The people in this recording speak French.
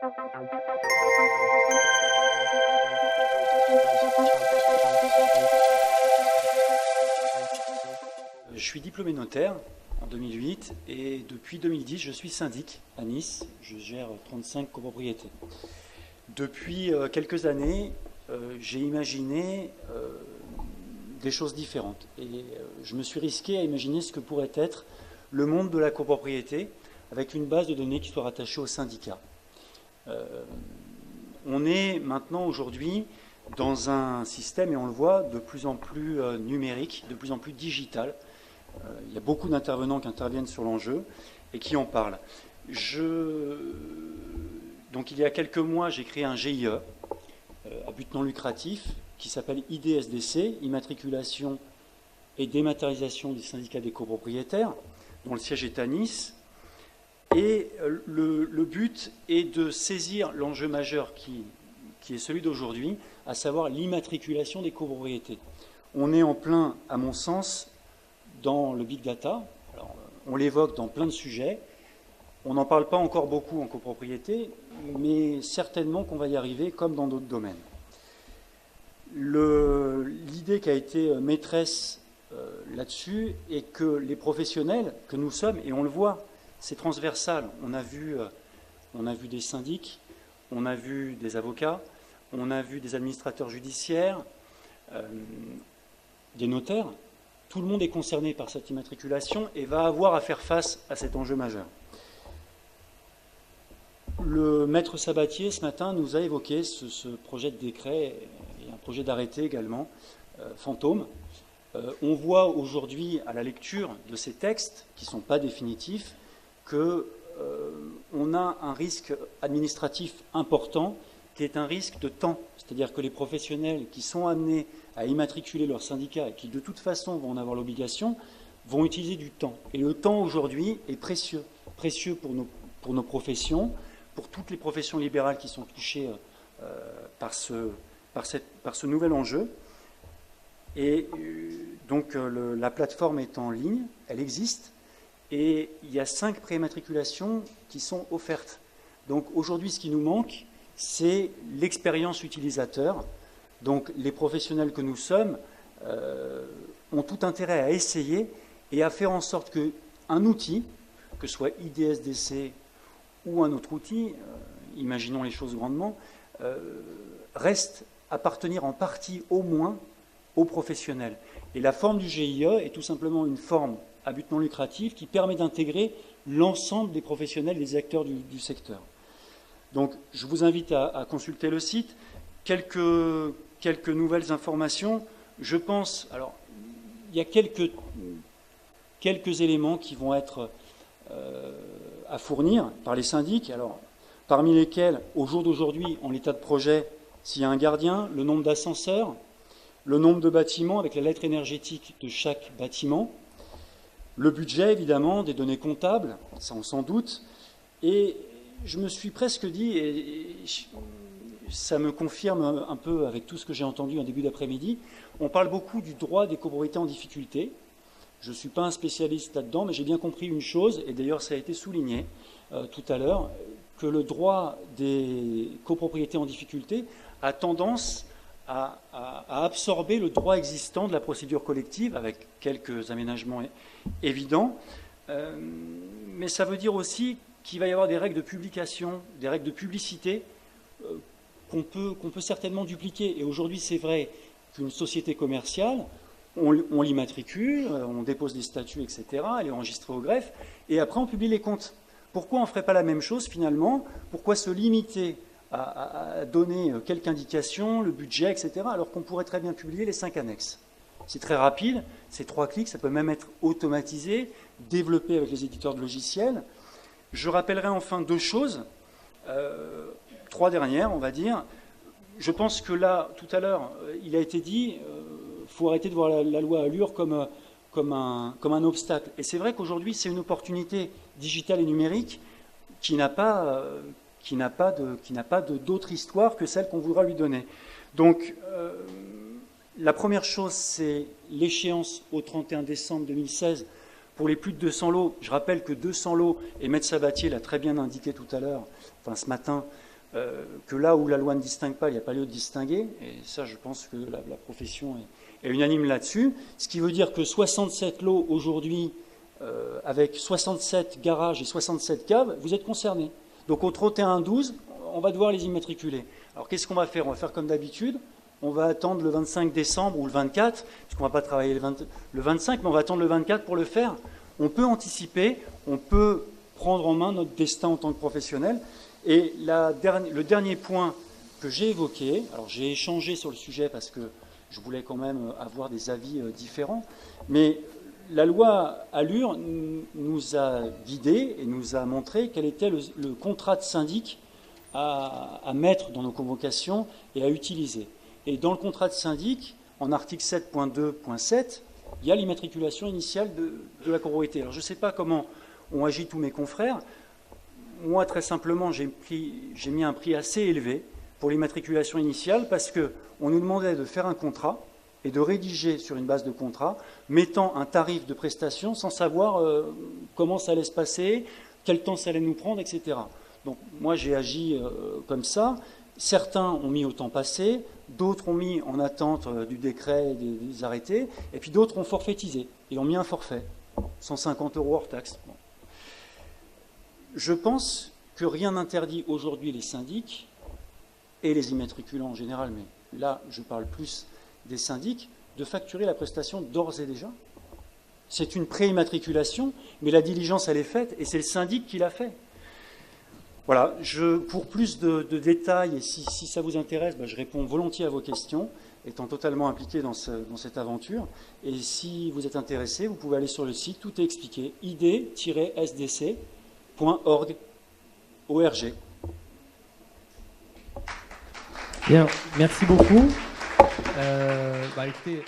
Je suis diplômé notaire en 2008 et depuis 2010, je suis syndic à Nice. Je gère 35 copropriétés. Depuis quelques années, j'ai imaginé des choses différentes et je me suis risqué à imaginer ce que pourrait être le monde de la copropriété avec une base de données qui soit rattachée au syndicat. On est maintenant aujourd'hui dans un système, et on le voit, de plus en plus numérique, de plus en plus digital. Il y a beaucoup d'intervenants qui interviennent sur l'enjeu et qui en parlent. Donc il y a quelques mois, j'ai créé un GIE à but non lucratif qui s'appelle IDSDC, Immatriculation et Dématérialisation des syndicats des copropriétaires, dont le siège est à Nice. Et le but est de saisir l'enjeu majeur qui est celui d'aujourd'hui, à savoir l'immatriculation des copropriétés. On est en plein, à mon sens, dans le big data. Alors, on l'évoque dans plein de sujets. On n'en parle pas encore beaucoup en copropriété, mais certainement qu'on va y arriver, comme dans d'autres domaines. L'idée qui a été maîtresse là-dessus est que les professionnels que nous sommes, et on le voit, c'est transversal. On a vu des syndics, on a vu des avocats, on a vu des administrateurs judiciaires, des notaires. Tout le monde est concerné par cette immatriculation et va avoir à faire face à cet enjeu majeur. Le maître Sabatier, ce matin, nous a évoqué ce projet de décret et un projet d'arrêté également, fantôme. On voit aujourd'hui, à la lecture de ces textes, qui ne sont pas définitifs, qu'on a un risque administratif important qui est un risque de temps. C'est-à-dire que les professionnels qui sont amenés à immatriculer leur syndicat et qui de toute façon vont en avoir l'obligation, vont utiliser du temps. Et le temps aujourd'hui est précieux. Précieux pour nos professions, pour toutes les professions libérales qui sont touchées par ce nouvel enjeu. Et donc la plateforme est en ligne, elle existe. Et il y a 5 préimmatriculations qui sont offertes. Donc aujourd'hui, ce qui nous manque, c'est l'expérience utilisateur. Donc les professionnels que nous sommes ont tout intérêt à essayer et à faire en sorte qu'un outil, que ce soit IDSDC ou un autre outil, imaginons les choses grandement, reste appartenir en partie au moins aux professionnels. Et la forme du GIE est tout simplement une forme à but non lucratif qui permet d'intégrer l'ensemble des professionnels, des acteurs du secteur. Donc je vous invite à consulter le site. Quelques nouvelles informations. Je pense, alors il y a quelques éléments qui vont être à fournir par les syndics, alors parmi lesquels, au jour d'aujourd'hui, en l'état de projet, s'il y a un gardien, le nombre d'ascenseurs, le nombre de bâtiments avec la lettre énergétique de chaque bâtiment, le budget, évidemment, des données comptables, ça on s'en doute, et je me suis presque dit, et ça me confirme un peu avec tout ce que j'ai entendu en début d'après-midi, on parle beaucoup du droit des copropriétés en difficulté. Je ne suis pas un spécialiste là-dedans, mais j'ai bien compris une chose, et d'ailleurs ça a été souligné tout à l'heure, que le droit des copropriétés en difficulté a tendance à absorber le droit existant de la procédure collective, avec quelques aménagements évidents, mais ça veut dire aussi qu'il va y avoir des règles de publication, des règles de publicité qu'on peut certainement dupliquer. Et aujourd'hui, c'est vrai qu'une société commerciale, on l'immatricule, on dépose des statuts, etc., elle est enregistrée au greffe, et après on publie les comptes. Pourquoi on ne ferait pas la même chose finalement? Pourquoi se limiter à donner quelques indications, le budget, etc., alors qu'on pourrait très bien publier les 5 annexes? C'est très rapide, c'est 3 clics, ça peut même être automatisé, développé avec les éditeurs de logiciels. Je rappellerai enfin 2 choses, 3 dernières, on va dire. Je pense que là, tout à l'heure, il a été dit, faut arrêter de voir la loi Allure comme un obstacle. Et c'est vrai qu'aujourd'hui, c'est une opportunité digitale et numérique qui n'a pas d'autre histoire que celle qu'on voudra lui donner. Donc, la première chose, c'est l'échéance au 31 décembre 2016 pour les plus de 200 lots. Je rappelle que 200 lots, et Maître Sabatier l'a très bien indiqué tout à l'heure, enfin ce matin, que là où la loi ne distingue pas, il n'y a pas lieu de distinguer, et ça je pense que la profession est unanime là-dessus, ce qui veut dire que 67 lots aujourd'hui, avec 67 garages et 67 caves, vous êtes concernés. Donc au 31-12, on va devoir les immatriculer. Alors qu'est-ce qu'on va faire? On va faire comme d'habitude, on va attendre le 25 décembre ou le 24, puisqu'on ne va pas travailler le 25, mais on va attendre le 24 pour le faire. On peut anticiper, on peut prendre en main notre destin en tant que professionnel. Et le dernier point que j'ai évoqué, alors j'ai échangé sur le sujet parce que je voulais quand même avoir des avis différents, mais la loi Allure nous a guidés et nous a montré quel était le contrat de syndic à mettre dans nos convocations et à utiliser. Et dans le contrat de syndic, en article 7.2.7, il y a l'immatriculation initiale de la copropriété. Alors je ne sais pas comment ont agi tous mes confrères. Moi, très simplement, j'ai mis un prix assez élevé pour l'immatriculation initiale parce qu'on nous demandait de faire un contrat et de rédiger sur une base de contrat, mettant un tarif de prestation sans savoir comment ça allait se passer, quel temps ça allait nous prendre, etc. Donc moi, j'ai agi comme ça. Certains ont mis au temps passé, d'autres ont mis en attente du décret et des arrêtés, et puis d'autres ont forfaitisé et ont mis un forfait, 150 € hors taxe. Bon. Je pense que rien n'interdit aujourd'hui les syndics et les immatriculants en général, mais là je parle plus des syndics, de facturer la prestation d'ores et déjà. C'est une pré-immatriculation, mais la diligence elle est faite et c'est le syndic qui l'a fait. Voilà, pour plus de détails, et si ça vous intéresse, je réponds volontiers à vos questions, étant totalement impliqué dans cette aventure. Et si vous êtes intéressé, vous pouvez aller sur le site, tout est expliqué, id-sdc.org. Bien, merci beaucoup. Écoutez,